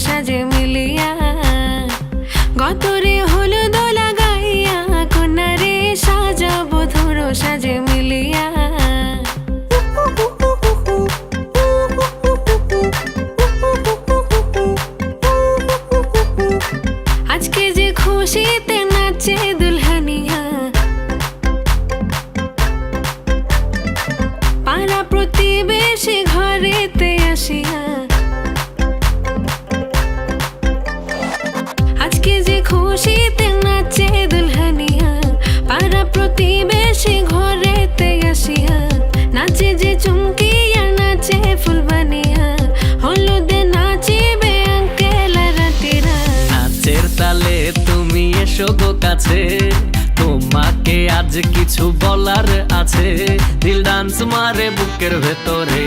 সাজে মিলিয়া গতরে হলুদ লাগাইয়া কন্যারে সাজাবো ধরো সাজে মিলিয়া আজকে যে খুশিতে নাচে দুলহানিয়া পাড়া প্রতিবেশী ঘরেতে আসিয়া আজকে যে খুশিতে নাচে দুলহানিয়া পাড়া প্রতিবেশী ঘরেতে আসিয়া নাচে যে চুমকিয়া নাচে ফুলবানিয়া হলুদে নাচিবে আঙ্কেল রাতিরা নাচের তালে তুমি এসো গো কাছে তোমাকে আজ কিছু বলার আছে দিল ডান্স মারে বুকের ভেতরে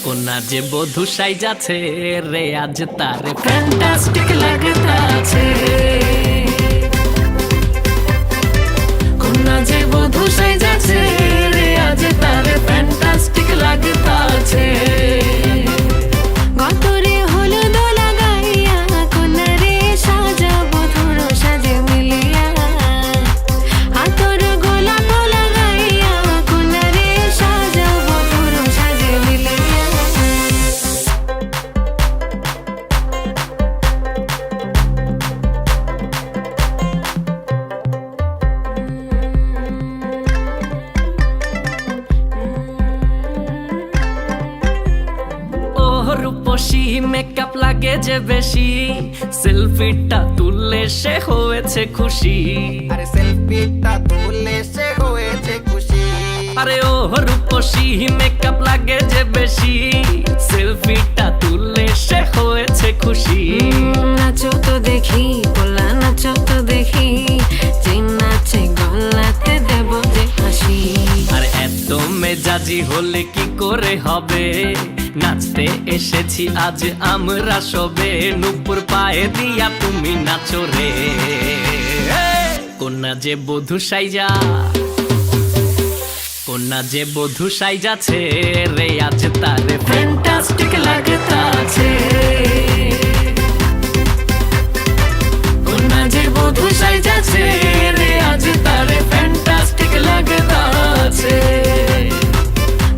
কোনা যে বধূ সাইজাছে রে আজ তারে ফ্যান্টাস্টিক লাগতাছে কোনা যে বধূ সাইজাছে রে আজ তারে ফ্যান্টাস্টিক লাগতাছে গতরে হলুদ লাগাইয়া কন্যারে সাজাবো ধরো সাজে মিলিয়া আতর গোলাপ লাগাইয়া কন্যারে সাজাবো ধরো সাজে মিলিয়া রূপসী মেকআপ লাগে যে বেশি সেলফিটা তুললে সে হয়েছে খুশি আরে সেলফিটা তুললে সে হয়েছে খুশি আরে ও রূপসী মেকআপ লাগে যে বেশি সেলফিটা তুললে সে হয়েছে খুশি নাচো তো দেখি বলা নাচো তো দেখি যে নাচে গলাতে দেব যে হাসি আর এত মেজাজি হলে কি করে হবে নাচতে এসেছি আজ আমরা সবে নুপুর পায়ে দিয়া তুমি নাচো রে কোনা যে বধূ সাইজা কোনা যে বধূ সাইজাছে রে আজ তারে ফ্যান্টাস্টিক লাগতাছে কোনা যে বধূ সাইজাছে রে আজ তারে ফ্যান্টাস্টিক লাগতাছে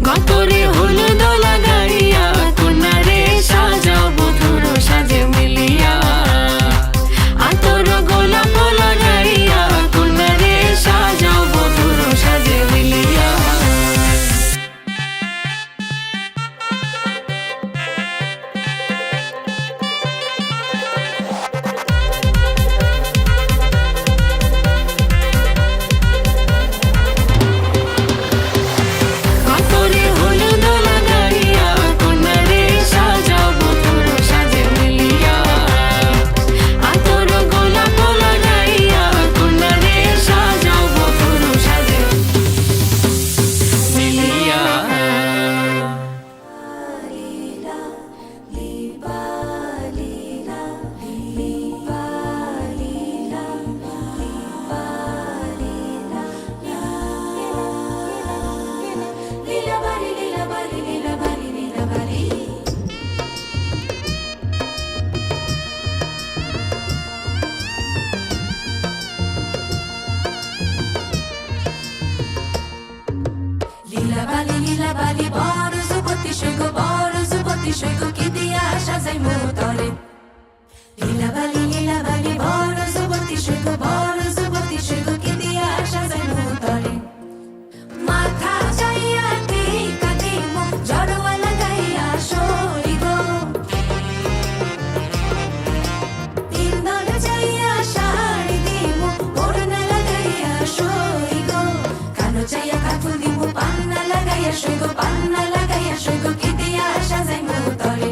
গতরে হলুদ লাগাইয়া কন্যারে সাজাবো ধরো সাজে মিলিয়া আতর গোলাপ লাগাইয়া কন্যারে সাজাবো ধরো সাজে মিলিয়া গতরে হলুদ লাগাইয়া কন্যারে সাজাবো ধরো সাজে মিলিয়া আতর গোলাপ লাগাইয়া কন্যারে সাজাবো ধরো সাজে মিলিয়া লীলা বালি বড় যুবতী সৈক কি দিয়া সাজাই মোতরে লীলা বালি বড় যুবতী সৈক কি দিয়া সাজাই মোতরে মাথা যাইয়া টিকা দিমু জড়োয়া লাগাইয়া সই গো তিন দলে যাইয়া শাড়ি দিমু ওড়না লাগাইয়া সই গো কানো যাইয়া কাফুল দিমু পান্না লাগাইয়া সই গো কি দিয়া সাজাই মোতরে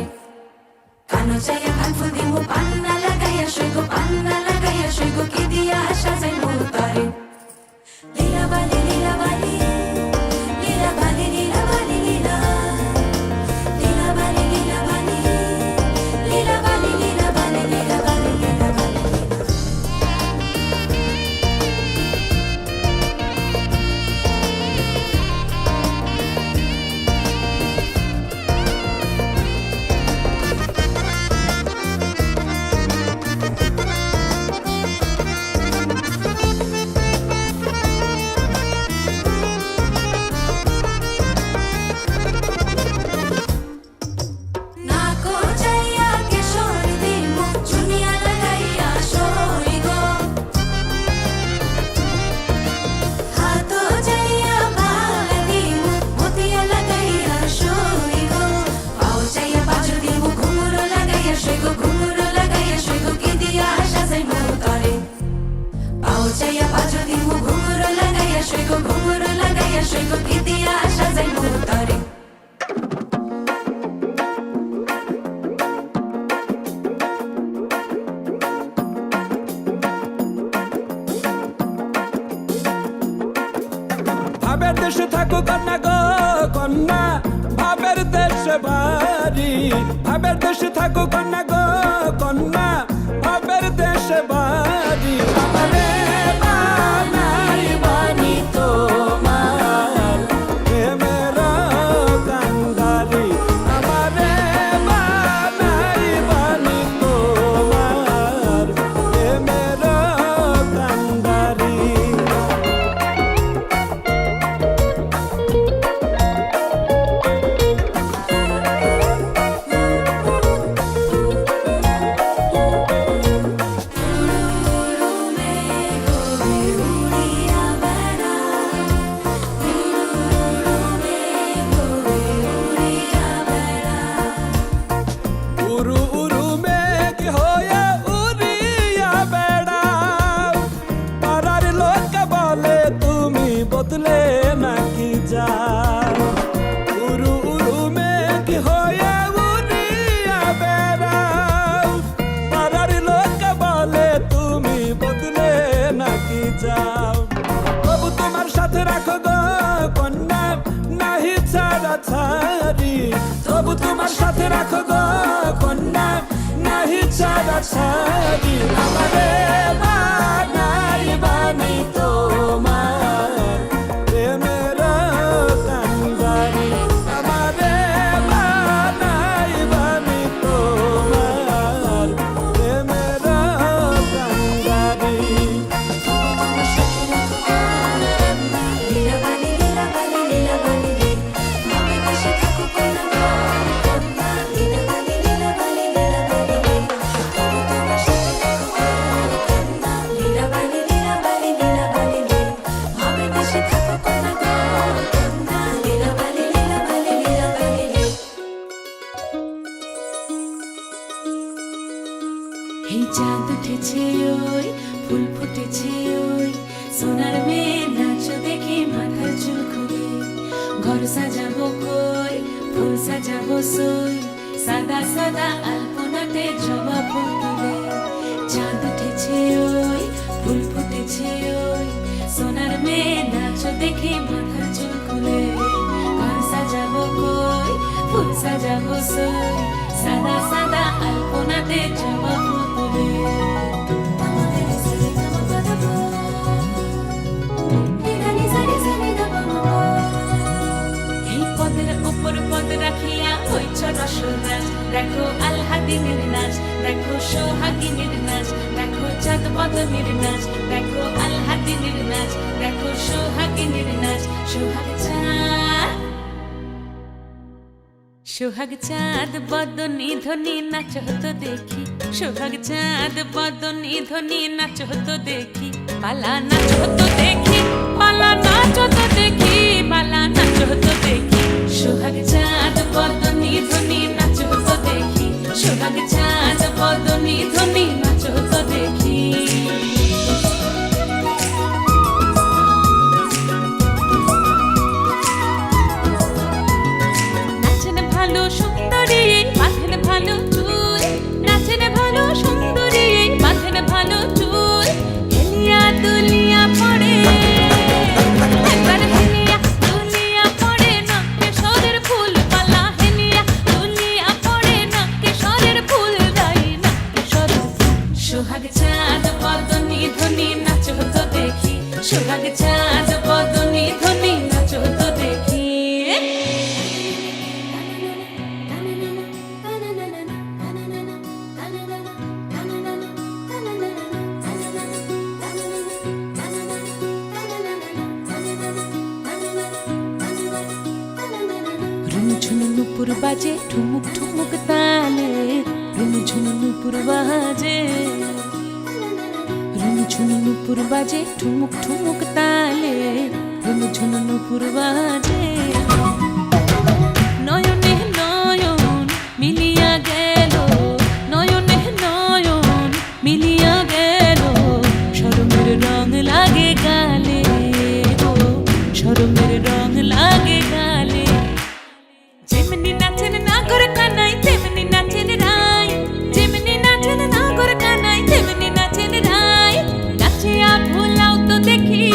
দেশে থাকো কন্যা গো কন্যা ভাবের দেশে বাড়ি ভাবের দেশে থাকো কন্যা গো কন্যা ভাবের দেশে বাড়ি আমারে বানাই বানি তোমার প্রেমের কান্ডারি আমারে বানাই বানি তোমার প্রেমের কান্ডারি উরু উরু মেঘ হয়ে উড়িয়া বেড়াও পাড়ার লোক বলে তুমি বদলে নাকি যাও উরু উরু মেঘ হয়ে উড়িয়া বেড়াও পাড়ার লোক বলে তুমি বদলে নাকি যাও তবু তোমার সাথে রাখো গো কন্যা নাহি ছাড়া ছাড়ি তবু তোমার সাথে রাখো গো কন্যা নাহি ছাড়া ছাড়ি আমারে বানাই বানি তোমার প্রেমের কান্ডারি আমারে বানাই বানি তোমার প্রেমের কান্ডারি এই চাঁদ উঠেছে ওই ফুল ফুটেছে ওই সোনার মেয়ে নাচ দেখে মাথার চুল খুলে ঘর সাজাবো কই ফুল সাজাবো সই সাদা সাদা আলপনাতে জবা ফুল তুলে চাঁদ উঠেছে ওই ফুল ফুটেছে ওই সোনার মেয়ে নাচ দেখে মাথার চুল খুলে ঘর সাজাবো কই ফুল সাজাবো সই সাদা সাদা আলপনাতে জবা ফুল তুলে এই পদের উপর পদ রাখিয়া হইছ রসরাজ দেখো আলহাদিনের নাচ দেখো সোহাগিনীর নাচ দেখো চাঁদ পদমীর নাচ দেখো আলহাদিনের নাচ দেখো সোহাগিনীর নাচ সোহাগ চাঁদ বদনী ধ্বনি নাচ হতো দেখি সোহাগ চাঁদ বদনী ধ্বনি নাচ হতো দেখি পালা নাচ হতো দেখি পালা নাচ হতো দেখি পালা নাচ হতো দেখি সোহাগ চাঁদ বদনী ধ্বনি নাচ হতো দেখি সোহাগ চাঁদ বদনী ধ্বনি নাচ হতো দেখি নাচেন ভালো সুন্দরী বাঁধেন ভালো চুল নাচেন ভালো সুন্দরী বাঁধেন ভালো চুল হেলিয়া দুলিয়া পড়ে একবার হেলিয়া দুলিয়া পড়ে নকে সরের ফুল পালা হেলিয়া দুলিয়া পড়ে নকে সরের ফুল দাই নকে সরের সোহাগ চাঁদ বদনী ধ্বনি নাচ হতো দেখি সোহাগ চাঁদ বদনী ধ্বনি নাচ হতো দেখি ঝুনু নুপুর বাজে ঠুমুক ঠুমুক তালে রুনু ঝুনু নুপুর বাজে রুনু ঝুনু নুপুর বাজে ঠুমুক ঠুমুক তালে রুনু ঝুনু নুপুর বাজে নয়নে নয়ন মিলিয়া গেল নয়নে নয়ন মিলিয়া গেল শরমের রং লাগে গালে ও শরমের রং লাগে গালে যেমনি নাচেন নাগর কানাই তেমনি নাচেন রায় যেমনি নাচেন নাগর কানাই তেমনি নাচেন রায় নাচিয়া ভোলাও তো দেখি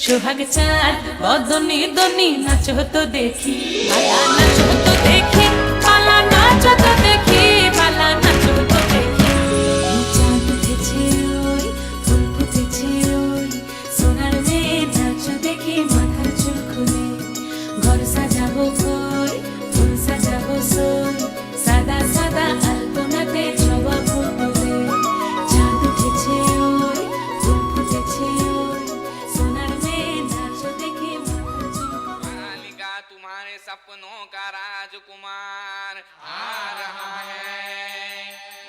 সোহাগ চাঁদ বদনি দনি নাচো তো দেখি পালা নাচো তো দেখি পালা নাচো তো দেখি পালা নাচো তো দেখি এই চাঁদ উঠেছে ওই ফুল ফুটেছে ওই সোনার মেয়ে নাচো দেখি মাথার চুল খুলে ঘর সাজাবো কই ফুল সাজাবো সই সাদা সাদা আলপনাতে জবা ফুল তুলে চাঁদ উঠেছে ওই ফুল ফুটেছে ওই সোনার মেয়ে নাচো দেখি মাথার চুল খুলে मालिका तुम्हारे सपनों का राजकुमार आ रहा है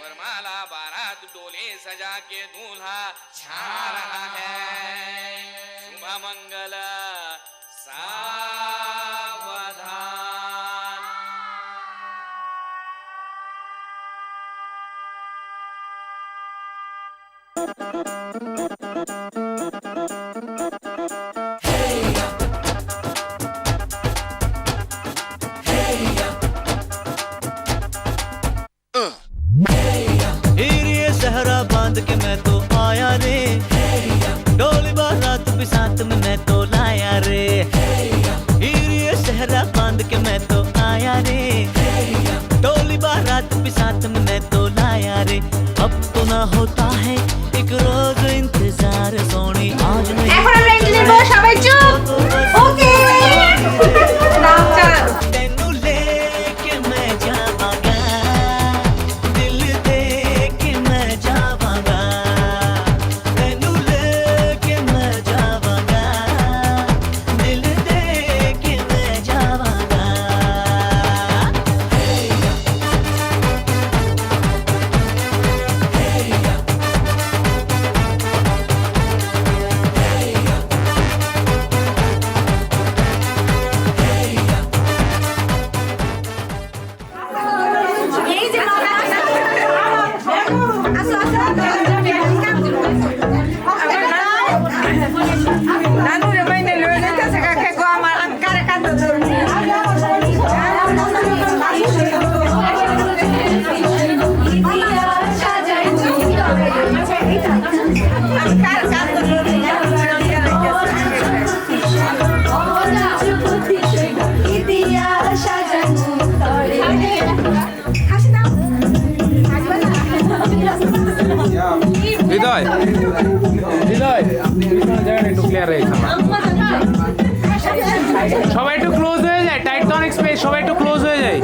वरमाला बारात डोले सजा के दूल्हा छा रहा है शुभ मंगल सावधान ये सहरा बांध के मैं तो आया रे डोली बारात भी साथ में मैं तो लाया रे ये सहरा बांध के मैं तो आया रे डोली बारात भी साथ में मैं तो लाया रे अब तो ना होता है एक रोज इंतजार सोनी आज नहीं এখন আমরা এন্ট্রি দেব সবাই চুপ ওকে तेनू लेके मैं जावांगा दिल दे के मैं जावांगा तेनू लेके मैं जावांगा दिल दे के मैं जावांगा এই যে আসো নানু রে বাইনে লয়ে যাইতাছে কাকে গো আমার কারে কাঁদতে হৃদয় হৃদয় জায়গাটা একটু ক্লিয়ার হয়ে সবাই একটু ক্লোজ হয়ে যায় টাইট তো অনেক স্পেস সবাই একটু ক্লোজ হয়ে যায়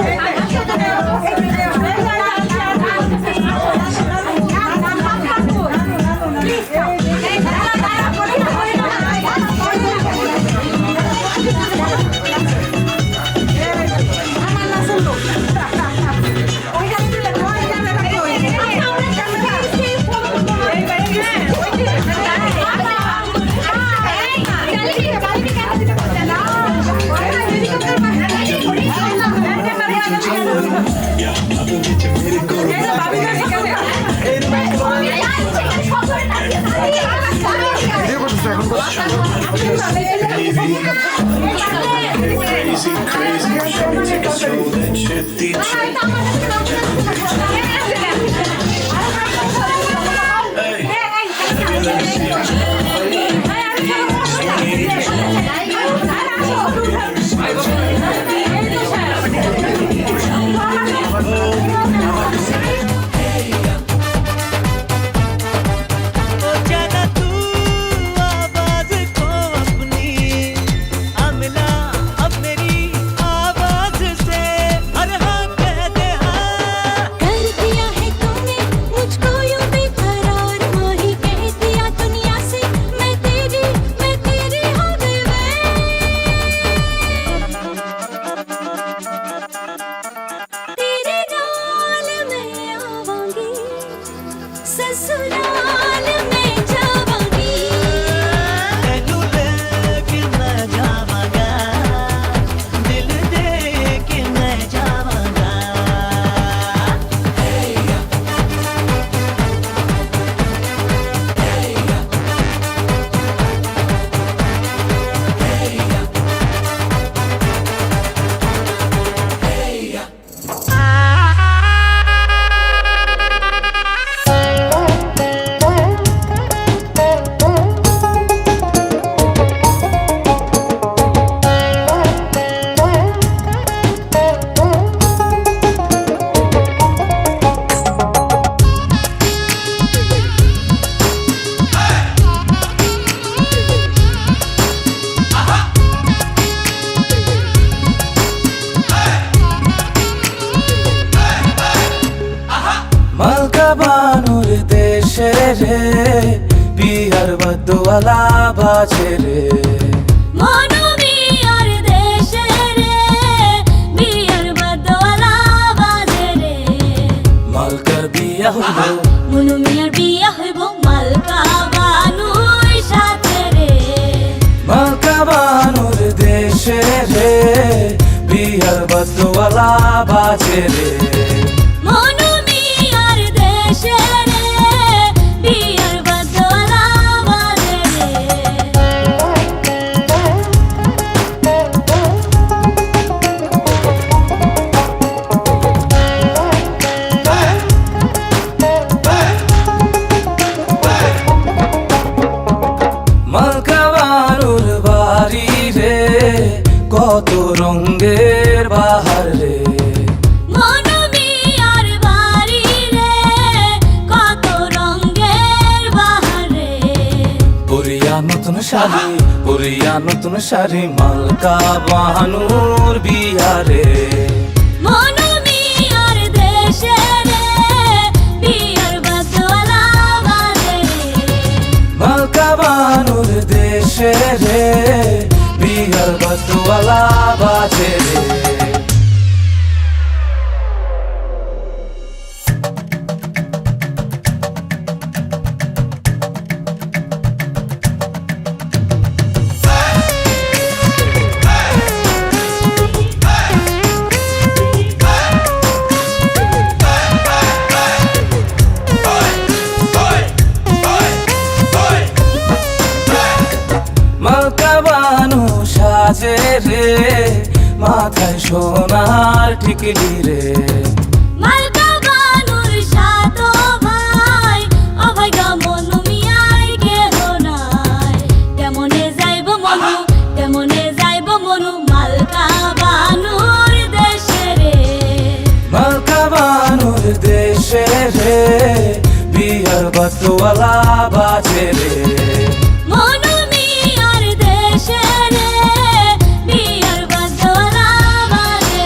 Crazy, take a show that shit DJ. ओ जाना तू आवाज को अपनी आ मिला अब मेरी आवाज से अरे हाँ कह दे हाँ রে বিয়ার বদওয়ালা বাজে রে মনু মিয়ার দেশে রে বিয়ার বদওয়ালা বাজে রে মালকার বিয়া হইব মনু মিয়ার বিয়া হইব মালকা বানুর সাথে রে মালকা বানুর দেশে রে বিয়ার বদওয়ালা বাজে রে মনু মিয়ার দেশে রে বিয়ার বদওয়ালা বাজে মালকা বানুর বাড়ি রে কত রঙের বাহার রে মনু মিয়ার বাড়ি রে কত রঙের বাহারে পরিয়া নতুন শাড়ি মালকা বানুর বিয়া রে মনু মিয়ার দেশে রে বিয়ার বদওয়ালা বাজে মালকা বানুর দেশে রে বিয়ার বদওয়ালা বাজে রে মালকা বানু সাজে রে মাথায় সোনার টিকলি রে মালকা বানুর সাতো ভাই অভয় গা মনু মিয়ার কেহ নাই কেমনে যাইব মনু মালকা বানুর দেশে রে মালকা বানুর দেশে রে বিয়ার বদওয়ালা বাজে রে মনু মিয়ার দেশে রে বিয়ার বদওয়ালা বাজে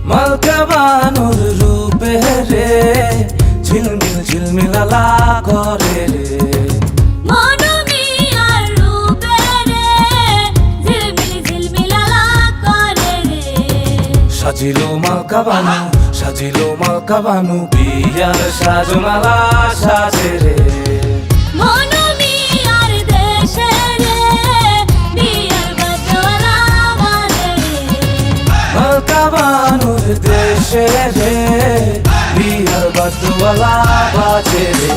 মালকা বানুর রূপে রে ঝিলমিলালা করে রে মনু মিয়ার রূপে রে ঝিলমিলালা করে রে সাজিল মালকা বানু বিয়ার সাজমালা সাজে রে মনু মিয়ার দেশে রে বিয়ার বদওয়ালা বাজে মালকা বানুর দেশে রে বিয়ার বদওয়ালা বাজে রে